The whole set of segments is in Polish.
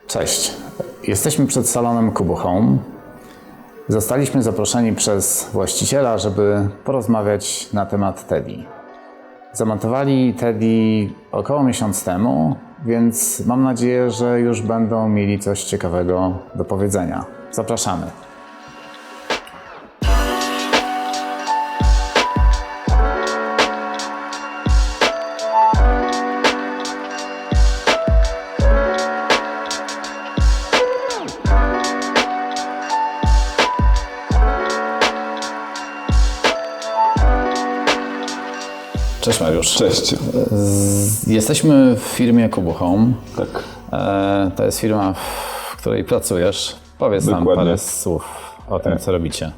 Cześć, jesteśmy przed salonem Kubu Home. Zostaliśmy zaproszeni przez właściciela, żeby porozmawiać na temat Teddy. Zamontowali Teddy około miesiąc temu, więc mam nadzieję, że już będą mieli coś ciekawego do powiedzenia. Zapraszamy. Cześć Mariusz. Cześć. Jesteśmy w firmie Kubu Home. Tak. To jest firma, w której pracujesz. Powiedz nam Dokładnie. parę słów o tym, co robicie.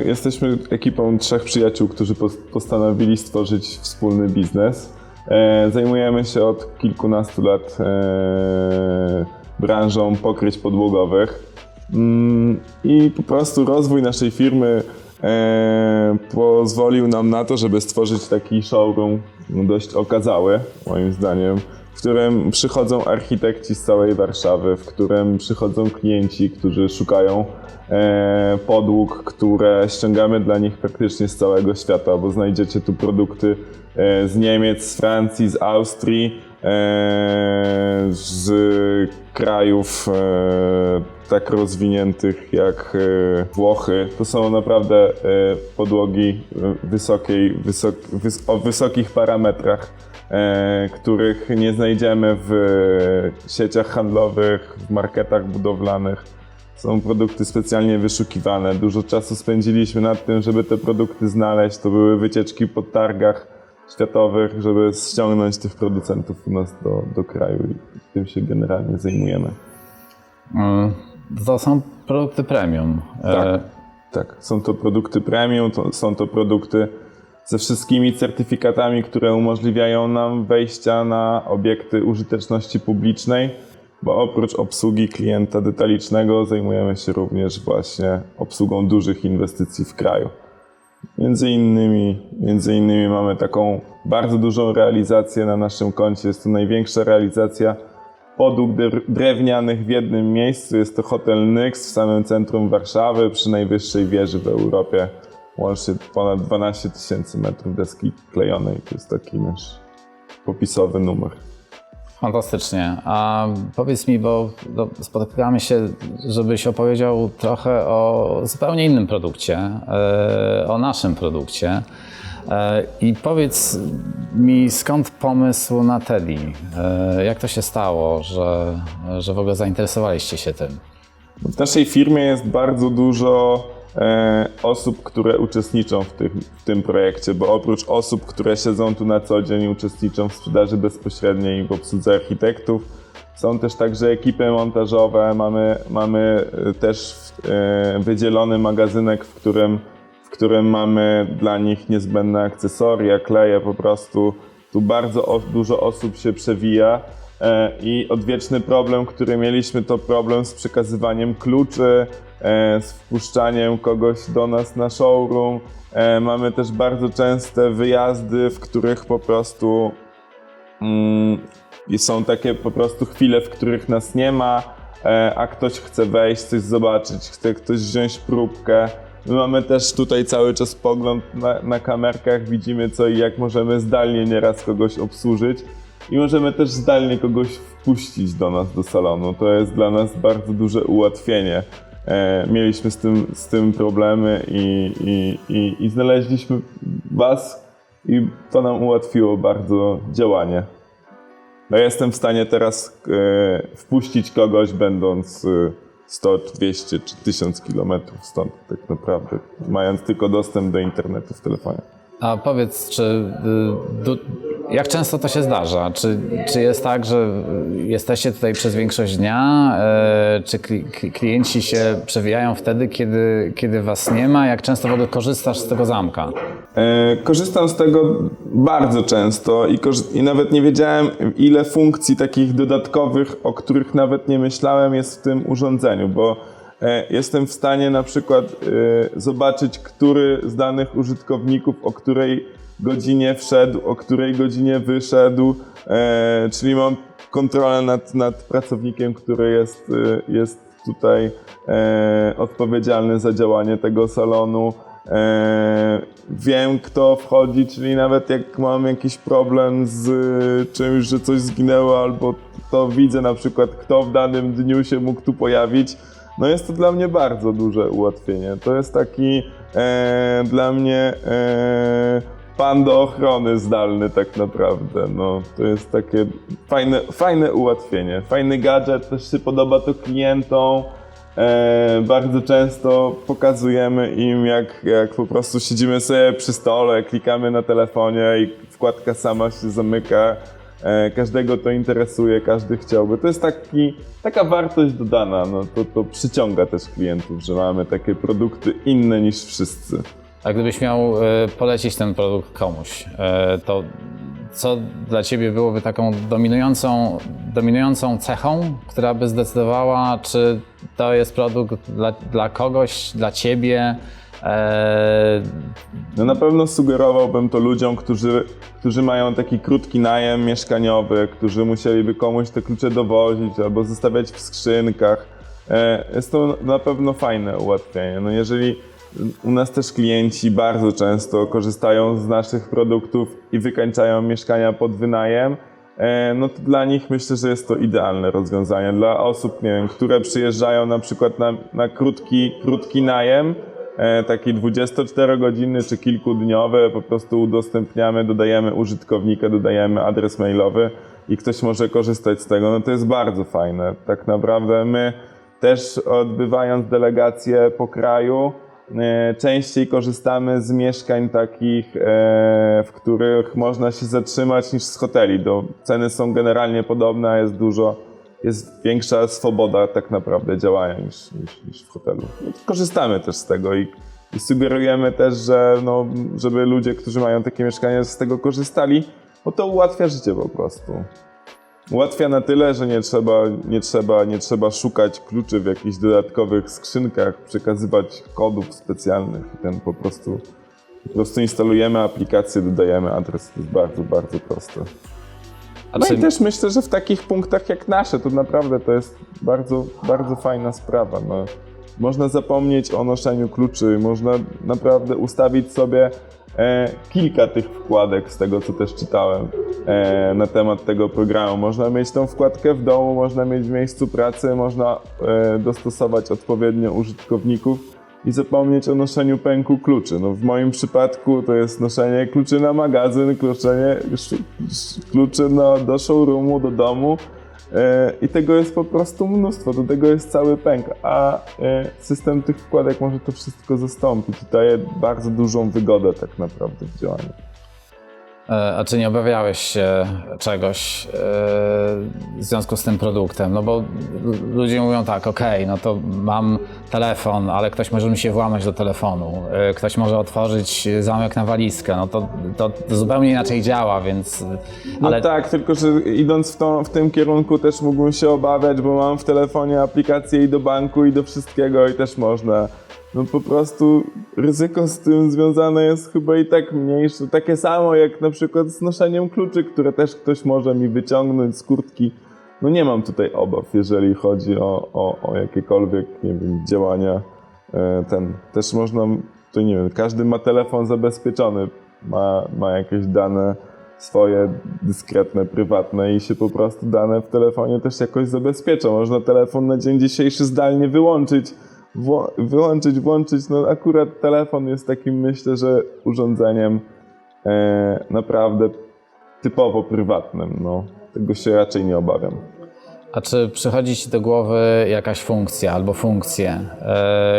Jesteśmy ekipą 3 przyjaciół, którzy postanowili stworzyć wspólny biznes. Zajmujemy się od kilkunastu lat branżą pokryć podłogowych i po prostu rozwój naszej firmy pozwolił nam na to, żeby stworzyć taki showroom dość okazały, moim zdaniem, w którym przychodzą architekci z całej Warszawy, w którym przychodzą klienci, którzy szukają podłóg, które ściągamy dla nich praktycznie z całego świata, bo znajdziecie tu produkty z Niemiec, z Francji, z Austrii, z krajów tak rozwiniętych jak Włochy. To są naprawdę podłogi o wysokich parametrach, których nie znajdziemy w sieciach handlowych, w marketach budowlanych. Są produkty specjalnie wyszukiwane. Dużo czasu spędziliśmy nad tym, żeby te produkty znaleźć. To były wycieczki po targach światowych, żeby ściągnąć tych producentów u nas do kraju i tym się generalnie zajmujemy. To są produkty premium. Tak. Są to produkty premium, są to produkty ze wszystkimi certyfikatami, które umożliwiają nam wejścia na obiekty użyteczności publicznej, bo oprócz obsługi klienta detalicznego zajmujemy się również właśnie obsługą dużych inwestycji w kraju. Między innymi mamy taką bardzo dużą realizację na naszym koncie. Jest to największa realizacja podłóg drewnianych w jednym miejscu. Jest to hotel Nyx w samym centrum Warszawy, przy najwyższej wieży w Europie. Łącznie ponad 12 000 metrów deski klejonej. To jest taki nasz popisowy numer. Fantastycznie. A powiedz mi, bo spotykamy się, żebyś opowiedział trochę o zupełnie innym produkcie, o naszym produkcie. I powiedz mi, skąd pomysł na Teddy? Jak to się stało, że w ogóle zainteresowaliście się tym? W naszej firmie jest bardzo dużo osób, które uczestniczą w tym projekcie, bo oprócz osób, które siedzą tu na co dzień i uczestniczą w sprzedaży bezpośredniej i w obsłudze architektów, są też także ekipy montażowe, mamy też wydzielony magazynek, w którym mamy dla nich niezbędne akcesoria, kleje po prostu. Tu bardzo dużo osób się przewija i odwieczny problem, który mieliśmy, to problem z przekazywaniem kluczy, z wpuszczaniem kogoś do nas na showroom. Mamy też bardzo częste wyjazdy, w których po prostu są takie po prostu chwile, w których nas nie ma, a ktoś chce wejść, coś zobaczyć, chce ktoś wziąć próbkę. My mamy też tutaj cały czas pogląd na kamerkach, widzimy co i jak możemy zdalnie nieraz kogoś obsłużyć i możemy też zdalnie kogoś wpuścić do nas do salonu. To jest dla nas bardzo duże ułatwienie. Mieliśmy z tym problemy i znaleźliśmy Was i to nam ułatwiło bardzo działanie. Ja jestem w stanie teraz wpuścić kogoś będąc 100, 200 czy 1000 kilometrów stąd tak naprawdę, mając tylko dostęp do internetu w telefonie. A powiedz, jak często to się zdarza? Czy jest tak, że jesteście tutaj przez większość dnia? Czy klienci się przewijają wtedy, kiedy was nie ma? Jak często w ogóle korzystasz z tego zamka? Korzystam z tego bardzo często i nawet nie wiedziałem, ile funkcji takich dodatkowych, o których nawet nie myślałem, jest w tym urządzeniu, bo jestem w stanie na przykład zobaczyć, który z danych użytkowników o której godzinie wszedł, o której godzinie wyszedł, czyli mam kontrolę nad pracownikiem, który jest tutaj odpowiedzialny za działanie tego salonu. Wiem, kto wchodzi, czyli nawet jak mam jakiś problem z czymś, że coś zginęło, albo to widzę na przykład, kto w danym dniu się mógł tu pojawić. No jest to dla mnie bardzo duże ułatwienie. To jest taki dla mnie pan do ochrony zdalny tak naprawdę. No, to jest takie fajne ułatwienie. Fajny gadżet, też się podoba to klientom. Bardzo często pokazujemy im, jak po prostu siedzimy sobie przy stole, klikamy na telefonie i wkładka sama się zamyka. Każdego to interesuje, każdy chciałby. To jest taka wartość dodana, no, to przyciąga też klientów, że mamy takie produkty inne niż wszyscy. A gdybyś miał polecić ten produkt komuś, to co dla Ciebie byłoby taką dominującą cechą, która by zdecydowała, czy to jest produkt dla kogoś, dla Ciebie? No na pewno sugerowałbym to ludziom, którzy mają taki krótki najem mieszkaniowy, którzy musieliby komuś te klucze dowozić albo zostawiać w skrzynkach. Jest to na pewno fajne ułatwienie. No jeżeli u nas też klienci bardzo często korzystają z naszych produktów i wykańczają mieszkania pod wynajem, no to dla nich myślę, że jest to idealne rozwiązanie. Dla osób, nie wiem, które przyjeżdżają na przykład na krótki najem, taki 24-godzinny czy kilkudniowy, po prostu udostępniamy, dodajemy użytkownika, dodajemy adres mailowy i ktoś może korzystać z tego. No to jest bardzo fajne. Tak naprawdę my też odbywając delegacje po kraju, częściej korzystamy z mieszkań takich, w których można się zatrzymać niż z hoteli. Ceny są generalnie podobne, a jest większa swoboda tak naprawdę działania niż w hotelu. No, korzystamy też z tego i sugerujemy też, że żeby ludzie, którzy mają takie mieszkania, z tego korzystali, bo to ułatwia życie po prostu. Ułatwia na tyle, że nie trzeba szukać kluczy w jakichś dodatkowych skrzynkach, przekazywać kodów specjalnych. Po prostu instalujemy aplikację, dodajemy adres. To jest bardzo, bardzo proste. No i też myślę, że w takich punktach jak nasze, to naprawdę to jest bardzo, bardzo fajna sprawa. No, można zapomnieć o noszeniu kluczy, można naprawdę ustawić sobie kilka tych wkładek z tego, co też czytałem na temat tego programu. Można mieć tą wkładkę w domu, można mieć w miejscu pracy, można dostosować odpowiednio użytkowników i zapomnieć o noszeniu pęku kluczy. No, w moim przypadku to jest noszenie kluczy na magazyn, kluczy do showroomu, do domu i tego jest po prostu mnóstwo, do tego jest cały pęk, a system tych wkładek może to wszystko zastąpić i daje bardzo dużą wygodę tak naprawdę w działaniu. A czy nie obawiałeś się czegoś w związku z tym produktem? No bo ludzie mówią tak, okej, no to mam telefon, ale ktoś może mi się włamać do telefonu, ktoś może otworzyć zamek na walizkę, no to zupełnie inaczej działa, więc... No tak, tylko że idąc w tym kierunku też mógłbym się obawiać, bo mam w telefonie aplikację i do banku, i do wszystkiego i też można. No po prostu ryzyko z tym związane jest chyba i tak mniejsze, takie samo jak na przykład z noszeniem kluczy, które też ktoś może mi wyciągnąć z kurtki. No nie mam tutaj obaw, jeżeli chodzi o jakiekolwiek, nie wiem, działania. Też można, to nie wiem, każdy ma telefon zabezpieczony, ma jakieś dane swoje dyskretne, prywatne i się po prostu dane w telefonie też jakoś zabezpiecza. Można telefon na dzień dzisiejszy zdalnie wyłączyć, włączyć, no akurat telefon jest takim, myślę, że urządzeniem naprawdę typowo prywatnym, no. Tego się raczej nie obawiam. A czy przychodzi Ci do głowy jakaś funkcja albo funkcje,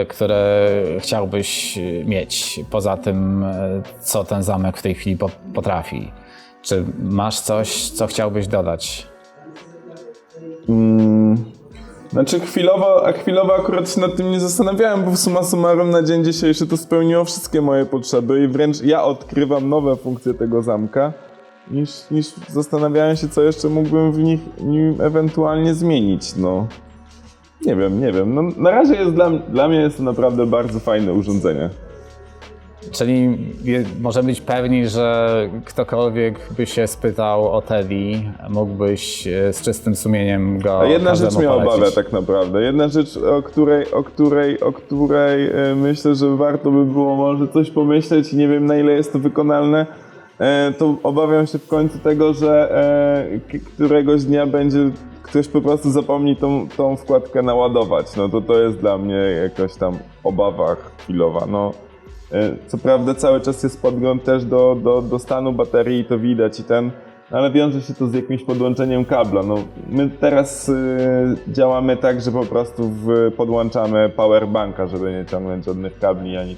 które chciałbyś mieć poza tym, co ten zamek w tej chwili potrafi? Czy masz coś, co chciałbyś dodać? Znaczy chwilowo akurat się nad tym nie zastanawiałem, bo summa summarum na dzień dzisiejszy to spełniło wszystkie moje potrzeby i wręcz ja odkrywam nowe funkcje tego zamka, niż zastanawiałem się, co jeszcze mógłbym w nim ewentualnie zmienić, no. Nie wiem. No, na razie jest dla mnie jest to naprawdę bardzo fajne urządzenie. Czyli może być pewni, że ktokolwiek by się spytał o Teddy, mógłbyś z czystym sumieniem go A jedna rzecz każdemu mnie polecić. obawia tak naprawdę. Jedna rzecz, o której myślę, że warto by było może coś pomyśleć i nie wiem, na ile jest to wykonalne, to obawiam się w końcu tego, że któregoś dnia będzie ktoś po prostu zapomni tą wkładkę naładować. No to jest dla mnie jakaś tam obawa chwilowa. No, co prawda cały czas jest podgląd też do stanu baterii, to widać ale wiąże się to z jakimś podłączeniem kabla. No, my teraz działamy tak, że po prostu podłączamy powerbanka, żeby nie ciągnąć żadnych kabli ani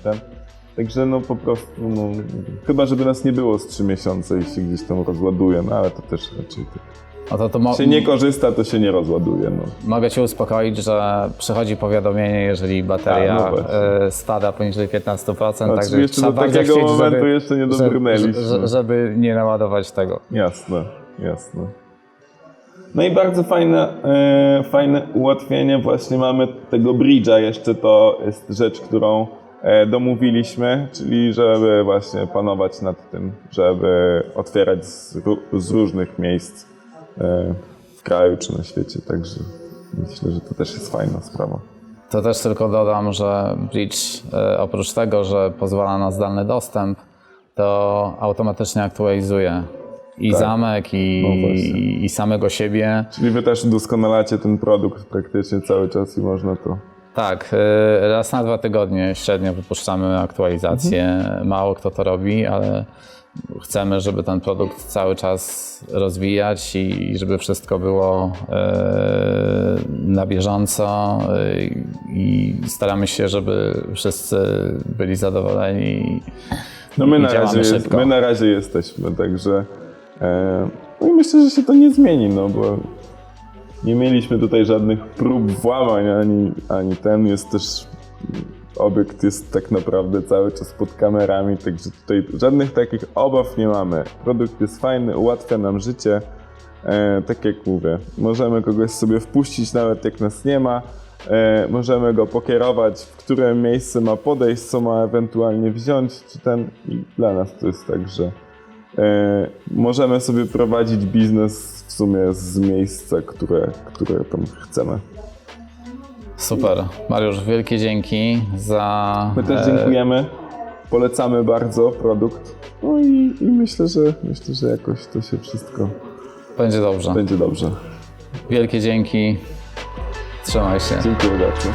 Także no po prostu, chyba żeby nas nie było z 3 miesiące i się gdzieś tam rozładuje, no ale to też raczej No to się nie korzysta, to się nie rozładuje. No. mogę Cię uspokoić, że przychodzi powiadomienie, jeżeli bateria właśnie. spada poniżej 15%, No, także czyli jeszcze trzeba do bardzo takiego chcieć, momentu jeszcze nie dobrnęliśmy. żeby nie naładować tego. Jasne. No i bardzo fajne ułatwienie, właśnie mamy tego bridge'a jeszcze, to jest rzecz, którą domówiliśmy, czyli żeby właśnie panować nad tym, żeby otwierać z różnych miejsc w kraju czy na świecie, także myślę, że to też jest fajna sprawa. To też tylko dodam, że Bridge oprócz tego, że pozwala na zdalny dostęp, to automatycznie aktualizuje i zamek, i samego siebie. Czyli wy też udoskonalacie ten produkt praktycznie cały czas i można to... Tak, raz na 2 tygodnie średnio wypuszczamy aktualizację. Mało kto to robi, ale chcemy, żeby ten produkt cały czas rozwijać i żeby wszystko było na bieżąco i staramy się, żeby wszyscy byli zadowoleni. No my na razie jesteśmy, także no i myślę, że się to nie zmieni, no bo nie mieliśmy tutaj żadnych prób włamań, ani jest też, obiekt jest tak naprawdę cały czas pod kamerami, także tutaj żadnych takich obaw nie mamy. Produkt jest fajny, ułatwia nam życie, tak jak mówię, możemy kogoś sobie wpuścić nawet jak nas nie ma, możemy go pokierować, w które miejsce ma podejść, co ma ewentualnie wziąć, i dla nas to jest tak, że możemy sobie prowadzić biznes w sumie z miejsca, które tam chcemy. Super. Mariusz, wielkie dzięki za... My też dziękujemy, polecamy bardzo produkt, no i myślę, że jakoś to się wszystko Będzie dobrze. będzie dobrze. Wielkie dzięki. Trzymaj się. Dziękuję bardzo.